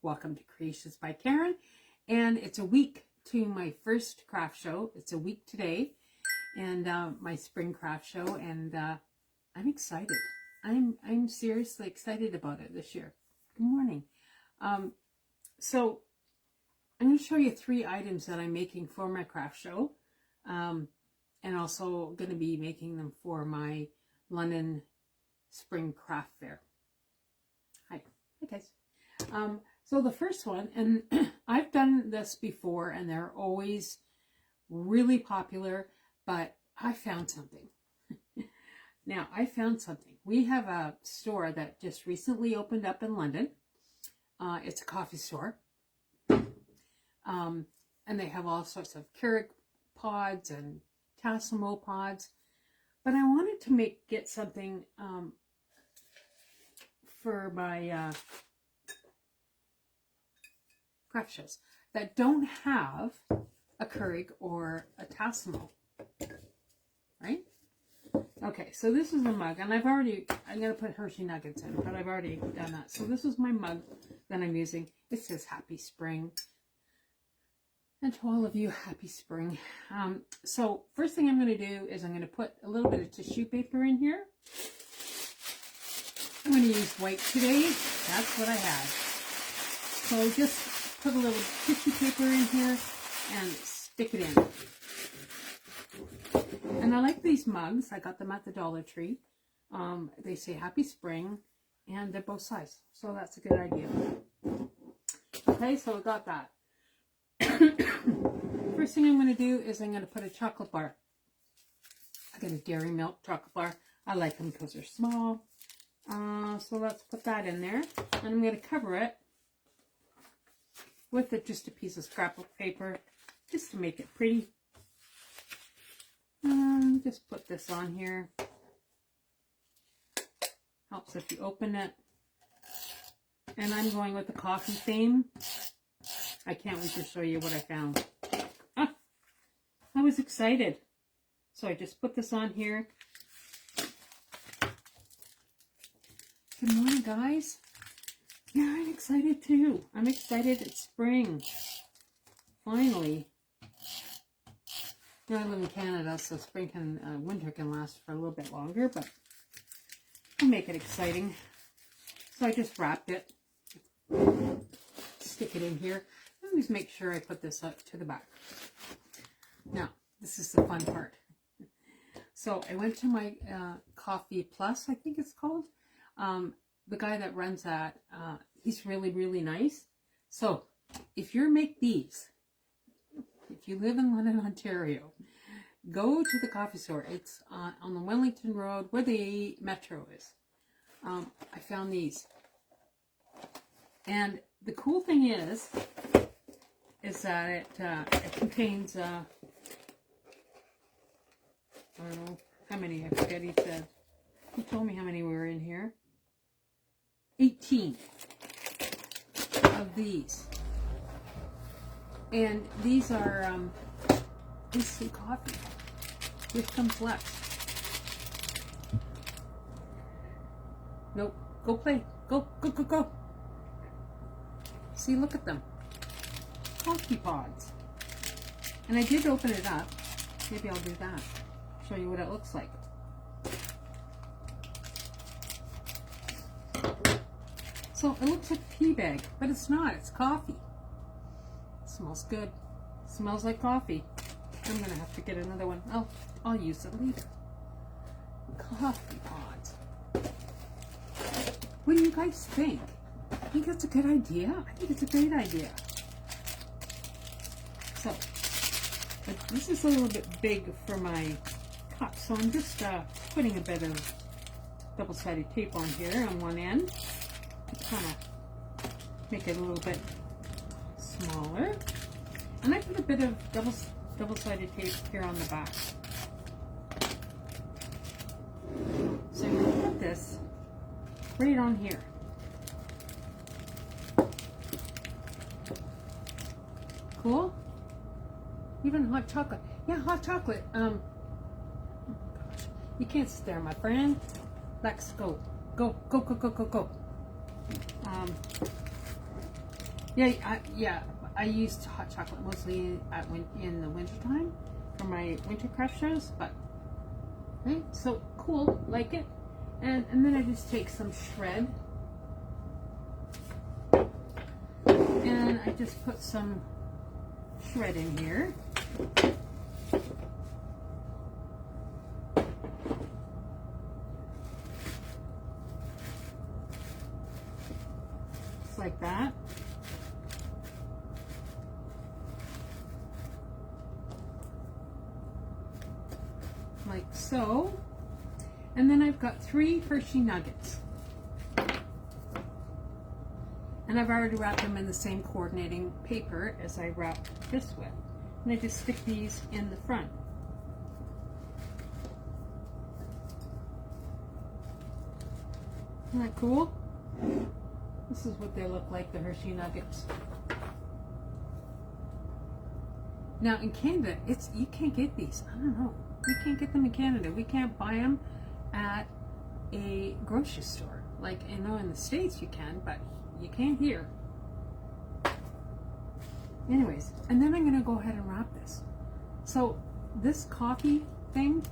Welcome to Creations by Karen. And it's a week to my first craft show. It's a week today, and my spring craft show, and I'm excited. I'm seriously excited about it this year. Good morning. So I'm going to show you 3 items that I'm making for my craft show, and also going to be making them for my London Spring Craft Fair. Hi guys. So the first one, and I've done this before, and they're always really popular, but I found something. Now, I found something. We have a store that just recently opened up in London. It's a coffee store. And they have all sorts of Keurig pods and Temu pods. But I wanted to get something for my craft shows that don't have a Keurig or a Temu, right? Okay, so this is a mug, and I'm going to put Hershey Nuggets in, but I've already done that. So this is my mug that I'm using. It says Happy Spring. And to all of you, Happy Spring. So first thing I'm going to do is I'm going to put a little bit of tissue paper in here. I'm going to use white today. That's what I have. So just put a little tissue paper in here and stick it in. And I like these mugs. I got them at the Dollar Tree. They say Happy Spring, and they're both size. So that's a good idea. Okay, so I got that. First thing I'm going to do is I'm going to put a chocolate bar. I got a Dairy Milk chocolate bar. I like them because they're small. So let's put that in there. And I'm going to cover it with just a piece of scrapbook paper, just to make it pretty. Just put this on here. Helps if you open it. And I'm going with the coffee theme. I can't wait to show you what I found. I was excited. So I just put this on here. Good morning, guys. Yeah, I'm excited too. I'm excited it's spring. Finally. You know, I live in Canada, so spring winter can last for a little bit longer, but I'll make it exciting. So I just wrapped it. Stick it in here. I always make sure I put this up to the back. Now, this is the fun part. So I went to my Coffee Plus, I think it's called. The guy that runs that, he's really, really nice. So if you make these, if you live in London, Ontario, go to the coffee store. It's on the Wellington Road where the metro is. I found these. And the cool thing is that it contains, I don't know how many, I forget he said. He told me how many were in here. 18 of these. And these are instant coffee. Which comes left? Nope. Go play. Go, go, go, go. See, look at them. Coffee pods. And I did open it up. Maybe I'll do that. Show you what it looks like. So it looks like a tea bag, but it's not. It's coffee. It smells good. It smells like coffee. I'm gonna have to get another one. I'll use it later. Coffee pods. What do you guys think? I think that's a good idea. I think it's a great idea. So this is a little bit big for my cup, so I'm just putting a bit of double-sided tape on here on one end. Kind of make it a little bit smaller, and I put a bit of double-sided tape here on the back. So I'm going to put this right on here. Cool. Even hot chocolate. Yeah, hot chocolate. Oh gosh, you can't sit there, my friend. Let's go. Go, go, go, go, go, go. Yeah, I use hot chocolate mostly in the winter time for my winter craft shows, but okay, so cool, like it. And then I just take some shred and I just put some shred in here. Just like that. Like so. And then I've got 3 Hershey nuggets. And I've already wrapped them in the same coordinating paper as I wrapped this with. And I just stick these in the front. Isn't that cool? This is what they look like, the Hershey nuggets. Now in Canada, you can't get these. I don't know. We can't get them in Canada. We can't buy them at a grocery store. Like, I know in the States you can, but you can't here. Anyways, and then I'm going to go ahead and wrap this. So this coffee thing,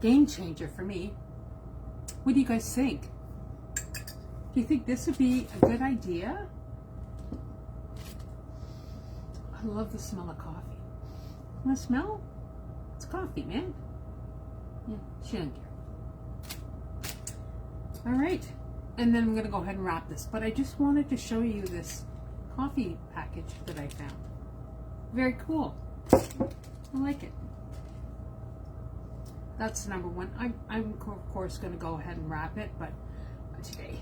game changer for me. What do you guys think? Do you think this would be a good idea? I love the smell of coffee. Want to smell? It's coffee, man. Yeah, she doesn't care. All right, and then I'm going to go ahead and wrap this. But I just wanted to show you this coffee package that I found. Very cool. I like it. That's number one. I'm of course going to go ahead and wrap it, but today,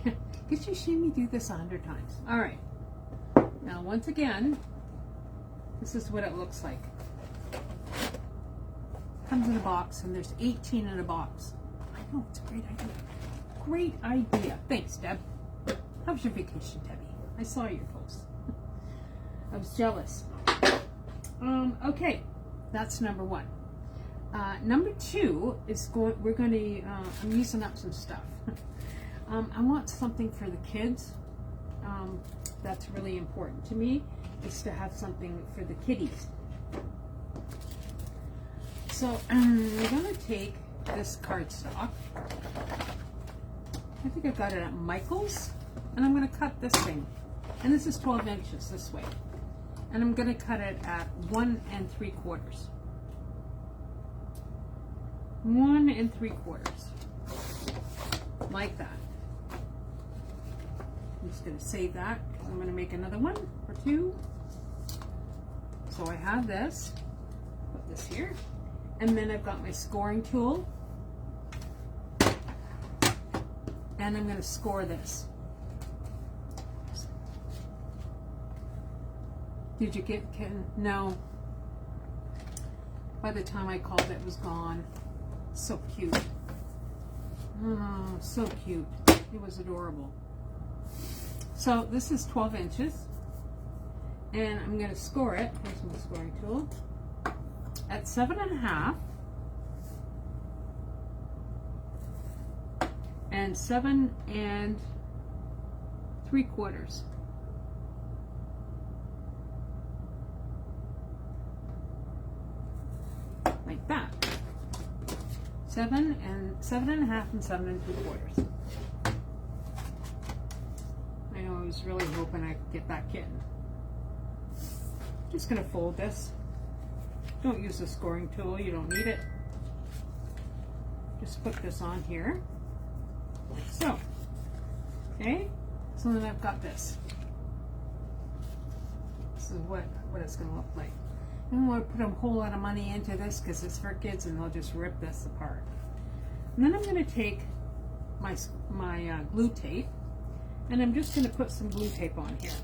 because you've seen me do this 100 times. All right. Now, once again, this is what it looks like. Comes in a box, and there's 18 in a box. I know, it's a great idea. Great idea. Thanks, Deb. How was your vacation, Debbie? I saw your post. I was jealous. Okay, that's number one. Number two is I'm using up some stuff. I want something for the kids. That's really important to me, is to have something for the kiddies. So I'm going to take this cardstock. I think I got it at Michael's. And I'm going to cut this thing. And this is 12 inches this way. And I'm going to cut it at 1 3/4. 1 3/4. Like that. I'm just going to save that because I'm going to make another one or two. So I have this. Put this here. And then I've got my scoring tool. And I'm going to score this. Did you get, no. By the time I called, it was gone. So cute. Oh, so cute. It was adorable. So this is 12 inches. And I'm going to score it. Here's my scoring tool. At 7.5. And 7 3/4. Like that. 7 7.5 and 7 3/4. I know, I was really hoping I could get that kitten. Just gonna fold this. Don't use the scoring tool, you don't need it. Just put this on here. Like so. Okay? So then I've got this. This is what it's gonna look like. I don't want to put a whole lot of money into this because it's for kids and they'll just rip this apart. And then I'm going to take my glue tape and I'm just going to put some glue tape on here.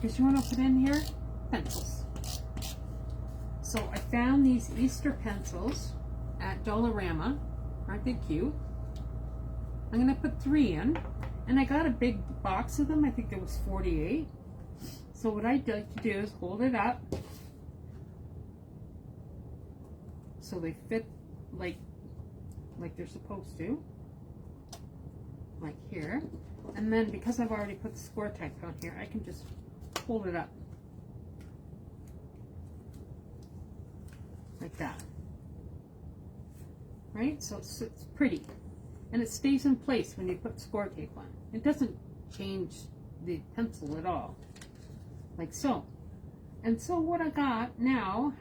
Because you want to put in here pencils. So I found these Easter pencils at Dollarama. Aren't they cute? I'm going to put 3 in. And I got a big box of them. I think it was 48. So what I'd like to do is hold it up so they fit like they're supposed to, like here. And then because I've already put the score type on here, I can just hold it up like that. Right? So it's pretty. And it stays in place when you put score tape on. It doesn't change the pencil at all. Like so. And so what I got now,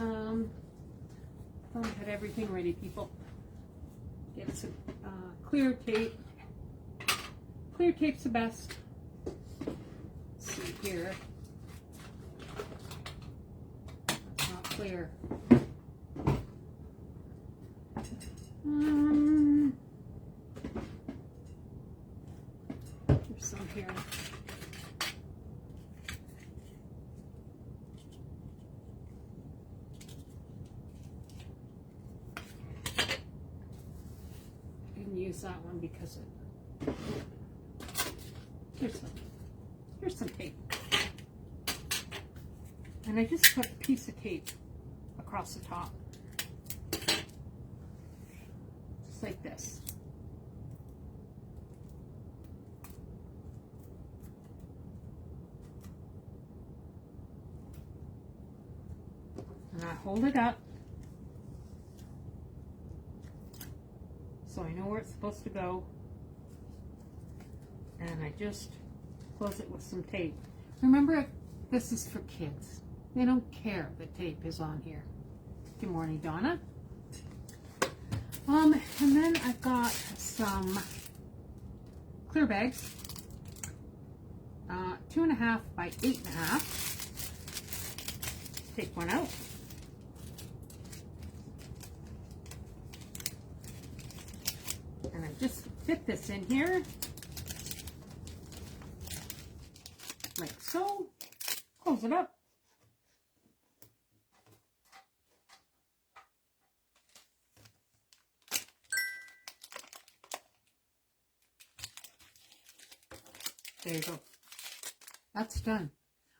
I've had everything ready, people. Get some clear tape. Clear tape's the best. Let's see here. It's not clear. There's some here. I didn't use that one because it. Here's some tape. And I just put a piece of tape across the top. Just like this. And I hold it up so I know where it's supposed to go. And I just close it with some tape. Remember, this is for kids. They don't care that tape is on here. Good morning, Donna. And then I've got some clear bags. 2.5 by 8.5. Take one out. And I just fit this in here. Like so. Close it up. There you go. That's done.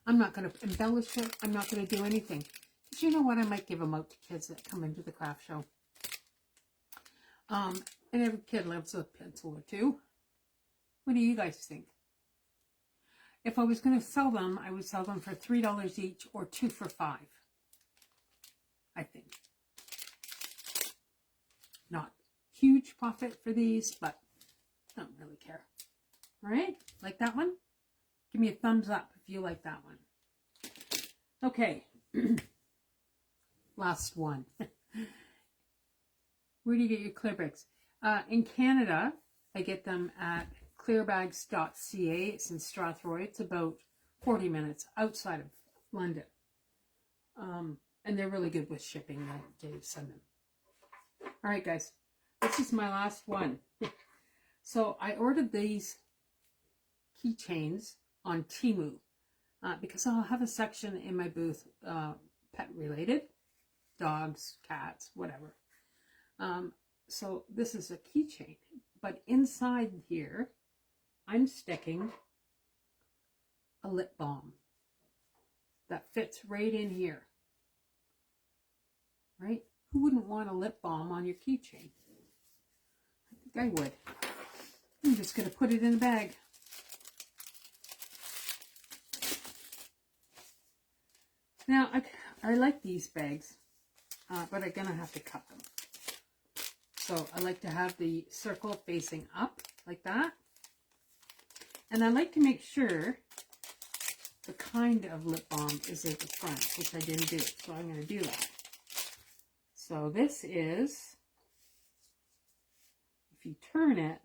I'm not going to embellish it. I'm not going to do anything. Because you know what? I might give them out to kids that come into the craft show. And every kid loves a pencil or two. What do you guys think? If I was going to sell them, I would sell them for $3 each or 2 for $5. I think. Not huge profit for these, but I don't really care. All right, like that one? Give me a thumbs up if you like that one. Okay, last one. Where do you get your clear bags? In Canada, I get them at clearbags.ca. It's in Strathroy. It's about 40 minutes outside of London. And they're really good with shipping. They send them. All right, guys. This is my last one. So I ordered these keychains on Temu because I'll have a section in my booth pet related. Dogs, cats, whatever. So this is a keychain. But inside here, I'm sticking a lip balm that fits right in here. Right? Who wouldn't want a lip balm on your keychain? I think I would. I'm just going to put it in a bag. Now, I like these bags, but I'm going to have to cut them. So I like to have the circle facing up like that. And I like to make sure the kind of lip balm is at the front, which I didn't do. So I'm going to do that. So this is, if you turn it,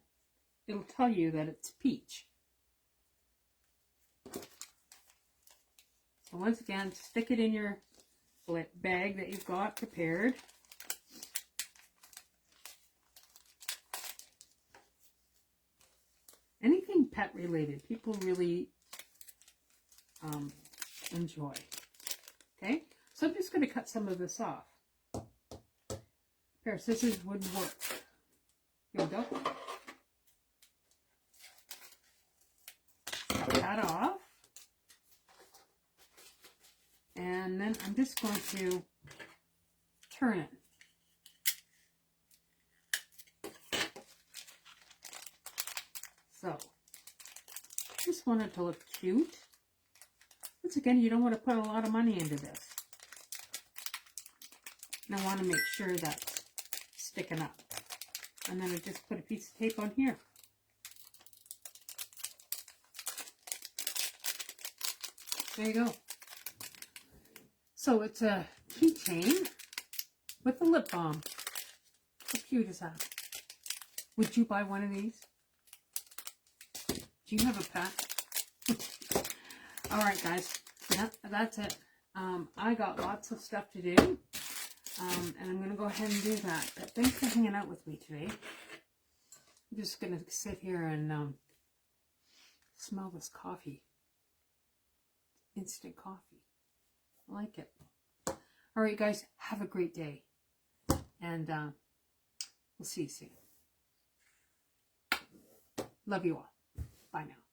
it'll tell you that it's peach. So once again, stick it in your bag that you've got prepared. Anything pet related, people really enjoy. Okay, so I'm just going to cut some of this off. A pair of scissors wouldn't work. Here we go. Cut that off. And then I'm just going to turn it. So want it to look cute. Once again, you don't want to put a lot of money into this. And I want to make sure that's sticking up. And then I just put a piece of tape on here. There you go. So it's a keychain with a lip balm. How cute is that? Would you buy one of these? Do you have a pet? All right, guys. That's it. I got lots of stuff to do. And I'm going to go ahead and do that. But thanks for hanging out with me today. I'm just going to sit here and smell this coffee. Instant coffee. I like it. All right, guys. Have a great day. And we'll see you soon. Love you all. Bye now.